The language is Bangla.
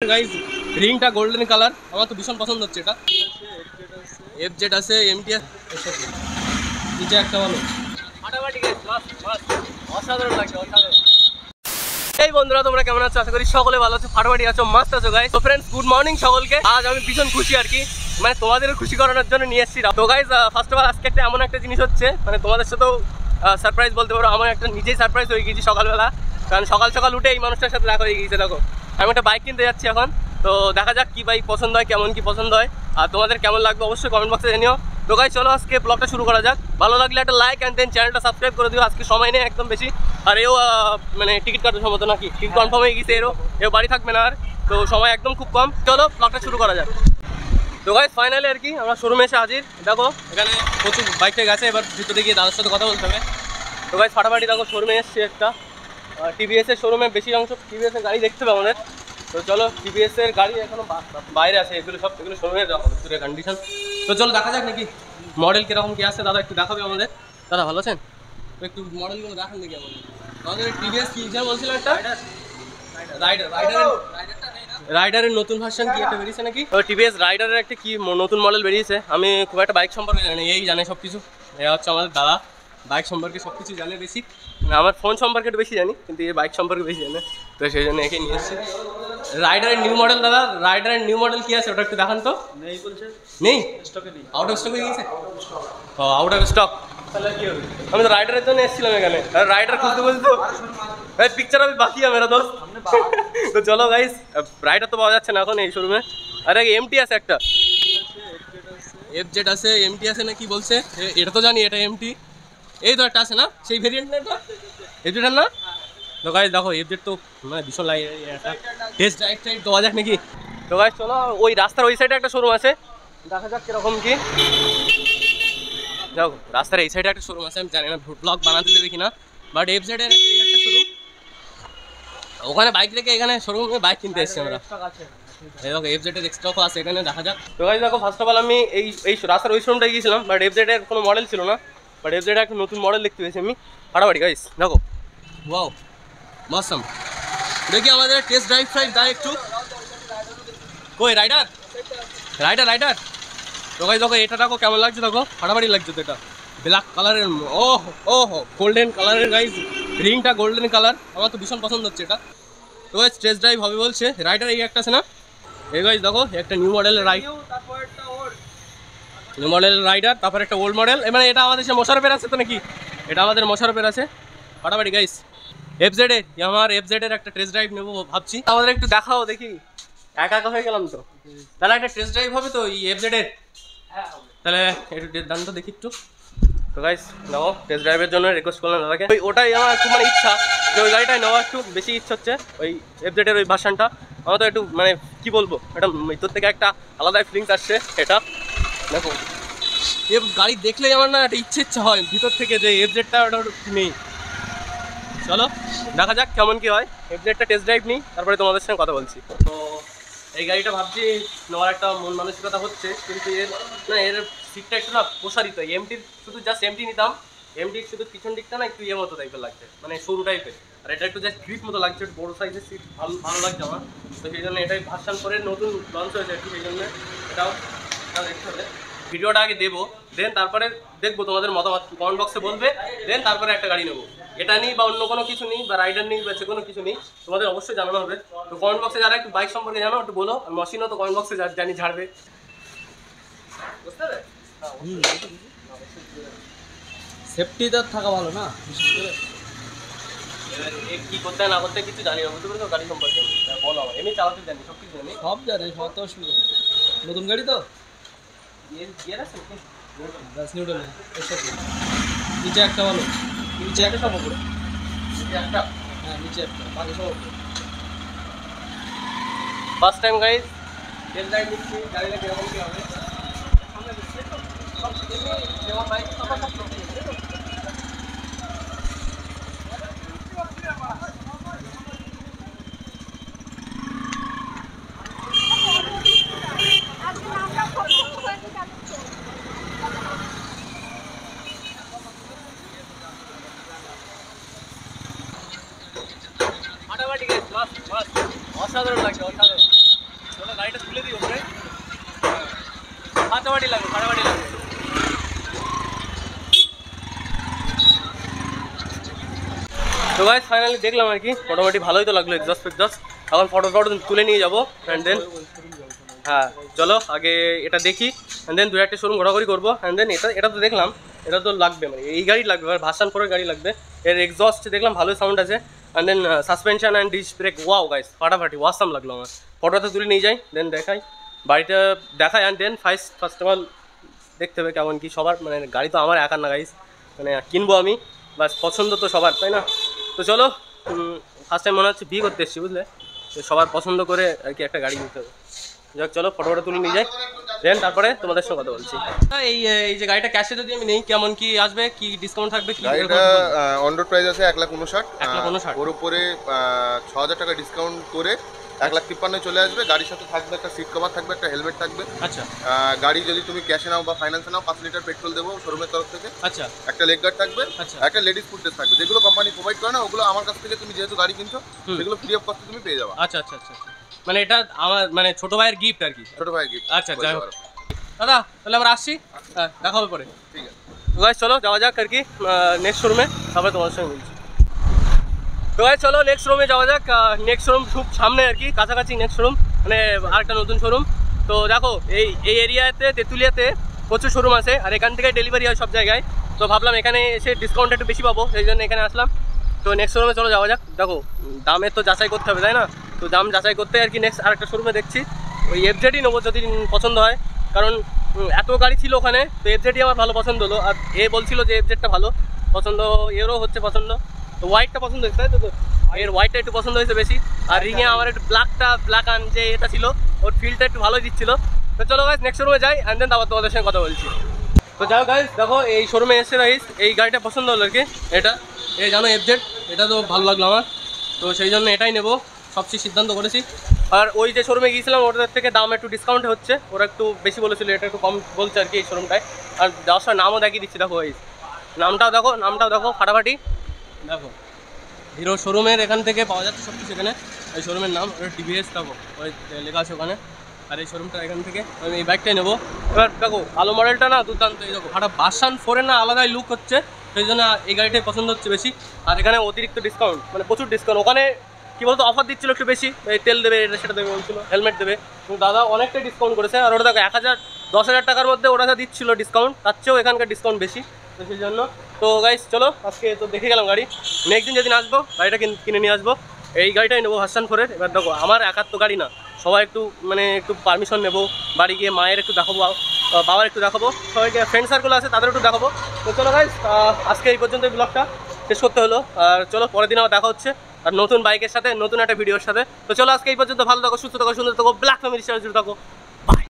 গাইস রিংটা গোল্ডেন কালার, আমার তো ভীষণ পছন্দ হচ্ছে। এটা এফজেড আছে, এমটি আছে, নিচে একটা ভালো ফাটাফাটি গাইস, অসাধারণ লাগছে, অসাধারণ। এই বন্ধুরা, তোমরা কেমন আছো? আশা করি সকলে ভালো আছো, ফাটাফাটি আছো, মাস্ত আছো গাইস। তো ফ্রেন্ডস, গুড মর্নিং সকলকে। আজ আমি ভীষণ খুশি আর কি, মানে তোমাদেরও খুশি করানোর জন্য নিয়ে এসেছি। তো গাইস, ফার্স্ট অফ অল আজকে একটা এমন একটা জিনিস হচ্ছে, মানে তোমাদের সাথেও সারপ্রাইজ বলতে পারো। আমার একটা নিজেই সারপ্রাইজ হয়ে গেছি সকালবেলা, কারণ সকাল সকাল উঠে এই মানুষটার সাথে দেখা হয়ে গিয়েছে। দেখো, আমি একটা বাইক কিনতে যাচ্ছি এখন। তো দেখা যাক কি বাইক পছন্দ হয়, কেমন কি পছন্দ হয়, আর তোমাদের কেমন লাগবে অবশ্যই কমেন্ট বক্সে জানিও। তো গাইস, চলো আজকে ব্লগটা শুরু করা যাক। ভালো লাগলে একটা লাইক অ্যান্ড দেন চ্যানেলটা সাবস্ক্রাইব করে দিও। আজকে সময় নেই একদম বেশি, আর এও মানে টিকিট কাটার সম্ভবত নাকি টিকিট কনফার্ম হয়ে গেছে, এও বাড়ি থাকবে না আর, তো সময় একদম খুব কম। চলো ব্লগটা শুরু করা যাক। তো গাইস, ফাইনালি আর কি আমরা শোরুমে এসে হাজির। দেখো এখানে প্রচুর বাইকটা গেছে, এবার ভিতরে গিয়ে দাদার সাথে কথা বলতে হবে। তো গাইস, ফাটাফাটি দেখো শোরুমে এসছে একটা টিভিএস এর শোরুমে। বেশি অংশ টিভিএস এর গাড়ি দেখতে হবে আমাদের। তো চলো, টিভিএস এর গাড়ি এখনো বাইরে আছে, এগুলো শোরুমে ভিতরে কন্ডিশন। তো চলো দেখা যাক নাকি মডেল কিরকম কি আছে। দাদা একটু দেখাবে আমাদের। দাদা ভালো আছেন? তো একটু মডেলগুলো দেখান দেখি আমাদের টিভিএস কি যা বলছিলেন, একটা রাইডারের নতুন ভার্সন কি একটা বেরিয়েছে নাকি? টিভিএস রাইডারের একটা কি নতুন মডেল বেরিয়েছে। আমি খুব একটা বাইক সম্পর্কে জানি, এই জানে সব কিছু। এ হচ্ছে আমাদের দাদা, বাইক সম্পর্কে সব কিছু জানে বেশি। আমার ফোন সম্পর্কে একটু বেশি জানি, কিন্তু এই বাইক সম্পর্কে বেশি জানে। তো সেই জন্য একে নিয়ে এসেছি। রাইডারের নিউ মডেল। দাদা রাইডারের নিউ মডেল কি আছে ওটা একটু দেখান তো। নেই, আউট অফ স্টক হয়ে গেছে। ও, আউট অফ স্টক। আমি তো রাইডারের জন্য এসেছিলাম এখানে, রাইডার খুলতে বলতো ভাই, পিকচার আমি বাকি মেরা দোস্ত। তো চলো গাইস, রাইডার তো পাওয়া যাচ্ছে না এখন এই শোরুমে। আরে এমটি আছে একটা, এফজেড আছে, এমটি আছে না কি বলছে, এটা তো জানি এটা এমটি। এই তো একটা আছে না, সেই ভেরিয়েন্ট না এটা, এফজেডের না? তো গাইস দেখো, এফজেড তো মানে ভীষণ লাগে, টেস্ট ড্রাইভ টাইপ দেওয়া যাক নাকি। তো গাইস চলো, ওই রাস্তার ওই সাইডে একটা শোরুম আছে, দেখা যাক কিরকম কি। দেখো রাস্তার এই সাইডে একটা শোরুম আছে, আমি জানি না ব্লগ বানাতে দেবে কিনা, বাট এফজেডের একটা শোরুম। ওখানে বাইক রেখে এখানে শোরুমে বাইক কিনতে এসেছি আমরা। দেখো এফজেডের এক্সট্রাও আছে এখানে, দেখা যাক। তো গাইস দেখো, ফার্স্ট অফ অল আমি এই রাস্তার ওই শোরুমটায় গিয়েছিলাম, বাট এফজেডের কোনো মডেল ছিল না। বাট এফজেডের একটা নতুন মডেল দেখতে পেয়েছি আমি। ফাটাফাটি গাইস দেখো, ওয়াও মাসাম। দেখি আমাদের টেস্ট ড্রাইভ দেয় একটু। কই রাইডার রাইডার রাইডার তো গাইস দেখো, এটা দেখো কেমন লাগছে, দেখো ফাটাফাটি লাগছে তো। এটা ব্ল্যাক কালারের, গোল্ডেন কালারের গাইস, রিংটা গোল্ডেন কালার, আমার তো ভীষণ পছন্দ হচ্ছে এটা। তো গাইস টেস্ট ড্রাইভ হবে বলছে। রাইডার এই একটা আছে না, এই গাইস দেখো একটা নিউ মডেলের নিউ মডেলের রাইডার, তারপর একটা ওল্ড মডেল। মানে এটা আমাদের সে মোশারফের আছে তো নাকি, এটা আমাদের মোশারফের আছে। ফাটাফাটি গাইস, এফজেড এর, আমার এফজেড এর একটা টেস্ট ড্রাইভ নেবো ভাবছি। আমাদের একটু দেখাও দেখি, একা একা হয়ে গেলাম তো। তাহলে একটা টেস্ট ড্রাইভ হবে তো এই এফজেড এর, তাহলে একটু দাম তো দেখি একটু। তো গাইস দেখো, টেস্ট ড্রাইভের জন্য রিকোয়েস্ট করলাম দাদাকে। ওটাই আমার খুব মানে ইচ্ছা যে ওই গাড়িটাই নেওয়া, একটু বেশি ইচ্ছা হচ্ছে ওই এফজেড এর ওই ভার্সনটা। আমার তো একটু মানে কি বলবো, এটা ভিতর থেকে একটা আলাদাই ফিলিংস আসছে। এটা দেখো, এ গাড়ি দেখলেই আমার না একটা ইচ্ছা হয় ভিতর থেকে যে এফজেডটা ওটা নেই। চলো দেখা যাক কেমন কি হয়। এফজেডটা টেস্ট ড্রাইভ নিই, তারপরে তোমাদের সঙ্গে কথা বলছি। তো এই গাড়িটা ভাবছি নেওয়ার একটা মন মানসিকতা হচ্ছে, কিন্তু এর না, এর সিটটা একটু না প্রসারিত। এমটির শুধু জাস্ট এমটি নিতাম, এমটির শুধু পিছন দিকটা না একটু মতো টাইপের লাগছে, মানে সরু টাইপের। আর এটা একটু জাস্ট গ্রিপ মতো লাগছে, একটু বড়ো সাইজের সিট, ভালো লাগছে আমার। তো সেই জন্য এটাই ভার্সন করে নতুন লঞ্চ হয়েছে একটু, সেই জন্য এটাও দেখতে হবে। ভিডিওটা আগে দেবো, দেন তারপরে দেখবো তোমাদের মতামত, কমেন্ট বক্সে বলবে, দেন তারপরে একটা গাড়ি নেবো। এটা নিই বা অন্য কোনো কিছু নিই, বা রাইডার নিই, বা যে কোনো কিছু নিই, তোমাদের অবশ্যই জানানো হবে। তো কমেন্ট বক্সে যারা একটু বাইক সম্পর্কে জানো একটু বলো, আর মশিনও তো কমেন্ট বক্সে জানি ঝাড়বে, বুঝতে হবে। সেফটিটা থাকা ভালো না, বিশেষ করে কি করতে না করতে কিছু জানি না, বুঝতে পারছো গাড়ি সম্পর্কে বলো। আমার এমনি চালাতে জানি, সব কিছু জানি, সব জানে, সব তো অসুবিধা নেই। নতুন গাড়ি তো গিয়ার আছে, ব্যাস নিউট্রাল এর সাথে নিচে একটা ভালো, নিচে একটা সব উপরে একটা, হ্যাঁ নিচে একটা, বাকি সব উপরে। First time guys test drive নিচ্ছি, গাড়িটা কিরকম কি হবে। যেমন বাইক ফাটাফাটি গাইস, অসাধারণ লাগছে, অসাধারণ। তো গাইস ফাইনালি দেখলাম আর কি, মোটামুটি ভালোই তো লাগলো এক্সস্ট ফেক্সস্ট। এখন ফটো তুলে নিয়ে যাবো অ্যান্ড দেন হ্যাঁ চলো আগে এটা দেখি অ্যান্ড দেন 2-1টা শোরুম ঘোরাঘুরি করবো অ্যান্ড দেন এটা তো দেখলাম, এটা তো লাগবে, মানে এই গাড়ি লাগবে, ভার্সন 4 গাড়ি লাগবে। এর এক্সস্ট দেখলাম ভালোই সাউন্ড আছে and then suspension and disc brake wow guys ফাটাফাটি ওয়াসাম লাগলো আমার। ফটোটা তুলে নিয়ে যাই দেন দেখাই, বাড়িটা দেখাই and then first of all দেখতে হবে কেমন কি সবার, মানে গাড়ি তো আমার একার না গাইস, মানে কিনবো আমি, বাস পছন্দ তো সবার তাই না। তো চলো ফার্স্ট টাইম মনে হচ্ছে বিয়ে করতে এসেছি বুঝলে, তো সবার পছন্দ করে আর কি একটা গাড়ি নিতে হবে। যাক চলো ফটোটা তুলে নিয়ে যাই দেন তারপরে তোমাদের সঙ্গে কথা বলছি। এই যে গাড়িটা ক্যাশে যদি আমি নেই কেমন কি আসবে, কি ডিসকাউন্ট থাকবে? কি গাড়িটা অন রোড প্রাইস আছে 1,59,000, 1,59,000 ওর উপরে 6,000 টাকা ডিসকাউন্ট করে 1,53,000 চলে আসবে। গাড়ির সাথে থাকবে একটা সিট কভার থাকবে, একটা হেলমেট থাকবে। আচ্ছা গাড়ি যদি তুমি ক্যাশে নাও বা ফাইন্যান্সে নাও 5 লিটার পেট্রোল দেবো শোরুমের তরফ থেকে। আচ্ছা একটা লেগ গার্ড থাকবে, আচ্ছা একটা লেডিস ফুড ড্রেস থাকবে, যেগুলো কোম্পানি প্রোভাইড করে না ওগুলো আমার কাছ থেকে তুমি যেহেতু গাড়ি কিনছো সেগুলো ফ্রি অফ কস্টে তুমি পেয়ে যাবে। আচ্ছা আচ্ছা আচ্ছা মানে এটা আমার মানে ছোট ভাইয়ের গিফট আর কি। ছোট ভাই গিফট। আচ্ছা যাই হোক দাদা তাহলে আমরা আসছি, হ্যাঁ দেখা হবে পরে। ঠিক আছে তো গাইস চলো যাওয়া যাক আর কি নেক্সট শোরুমে, তারপরে তোমার সঙ্গে বলছি। তো গাইস চলো নেক্সট শোরুমে যাওয়া যাক, নেক্সট শোরুম খুব সামনে আর কি, কাছাকাছি নেক্সট শোরুম, মানে আরেকটা নতুন শোরুম। তো দেখো এই এরিয়াতে তেঁতুলিয়াতে প্রচুর শোরুম আছে আর এখান থেকে ডেলিভারি হয় সব জায়গায়। তো ভাবলাম এখানে এসে ডিসকাউন্ট একটু বেশি পাবো, সেই জন্য এখানে আসলাম। তো নেক্সট শোরুমে চলো যাওয়া যাক। দেখো দামের তো যাচাই করতে হবে তাই না, তো দাম যাচাই করতে আর কি নেক্সট আরেকটা শোরুমে দেখছি ওই এফজেডই নেবো যদি পছন্দ হয়, কারণ এত গাড়ি ছিল ওখানে, তো এফজেডই আমার ভালো পছন্দ হলো। আর এ বলছিল যে এফজেডটা ভালো পছন্দ, এরও হচ্ছে পছন্দ, তো হোয়াইটটা পছন্দ হয়েছে তাই তো, এর হোয়াইটটা একটু পছন্দ হয়েছে বেশি। আর রিংয়ে আমার একটু ব্ল্যাক আন যে এটা ছিল ওর ফিলটা একটু ভালোই দিচ্ছিল। তো চলো গাইস নেক্সট শোরুমে যাই অ্যান্ড দেন তারপর তোমাদের সঙ্গে কথা বলছি। তো যাও গাইস দেখো এই শোরুমে এসে গাইস এই গাড়িটা পছন্দ হলো আর কি, এটা এই জানো এফজেড, এটা তো ভালো লাগলো আমার, তো সেই জন্য এটাই নেবো সবচেয়ে সিদ্ধান্ত করেছি। আর ওই যে শোরুমে গিয়েছিলাম ওটার থেকে দাম একটু ডিসকাউন্ট হচ্ছে, ওরা একটু বেশি বলেছিল, এটা একটু কম বলছে আর কি এই শোরুমটায়। আর যাওয়ার সময় নামও দেখিয়ে দিচ্ছি, দেখো এই নামটাও দেখো ফাটাফাটি, দেখো হিরো শোরুমের এখান থেকে পাওয়া যাচ্ছে সব কিছু এখানে। এই শোরুমের নাম ওটা টিভিএস, দেখো ওই লেখা আছে ওখানে। আর এই শোরুমটা এখান থেকে আমি এই বাইকটাই নেবো। এবার দেখো আলো মডেলটা না দুর্দান্ত, এই দেখো একটা ভার্সন 4 না আলাদাই লুক হচ্ছে, সেই জন্য এই গাড়িটাই পছন্দ হচ্ছে বেশি। আর এখানে অতিরিক্ত ডিসকাউন্ট, মানে প্রচুর ডিসকাউন্ট, ওখানে কী বলতো অফার দিচ্ছিলো একটু বেশি, এই তেল দেবে এটা সেটা দেবে বলছিলো, হেলমেট দেবে, কিন্তু দাদা অনেকটাই ডিসকাউন্ট করেছে। আর ওটা দেখো 10,000 টাকার মধ্যে ওরা যা দিচ্ছিলো ডিসকাউন্ট, তার চেয়েও এখানকার ডিসকাউন্ট বেশি, তো সেই জন্য। তো গাইস চলো আজকে তো দেখে গেলাম গাড়ি, নেক্সট দিন যেদিন আসবো গাড়িটা কিনে নিয়ে আসবো, এই গাড়িটাই নেবো ভার্সন 4-এর। এবার দেখো আমার একার তো গাড়ি না, সবাই একটু মানে একটু পারমিশন নেবো, বাড়ি গিয়ে মায়ের একটু দেখাবো, বাবার একটু দেখাবো, সবাইকে ফ্রেন্ড সার্কেল আছে তাদের একটু দেখাবো। তো চলো গাইস আজকে এই পর্যন্ত ব্লগটা শেষ করতে হলো, আর চলো পরের দিন আবার দেখা হচ্ছে আর নতুন বাইকের সাথে নতুন একটা ভিডিওর সাথে। তো চলো আজকে এই পর্যন্ত, ভালো থাকো, সুস্থ থাকো, সুন্দর থাকো, ব্ল্যাক ফ্যামিলির সাথে থাকো।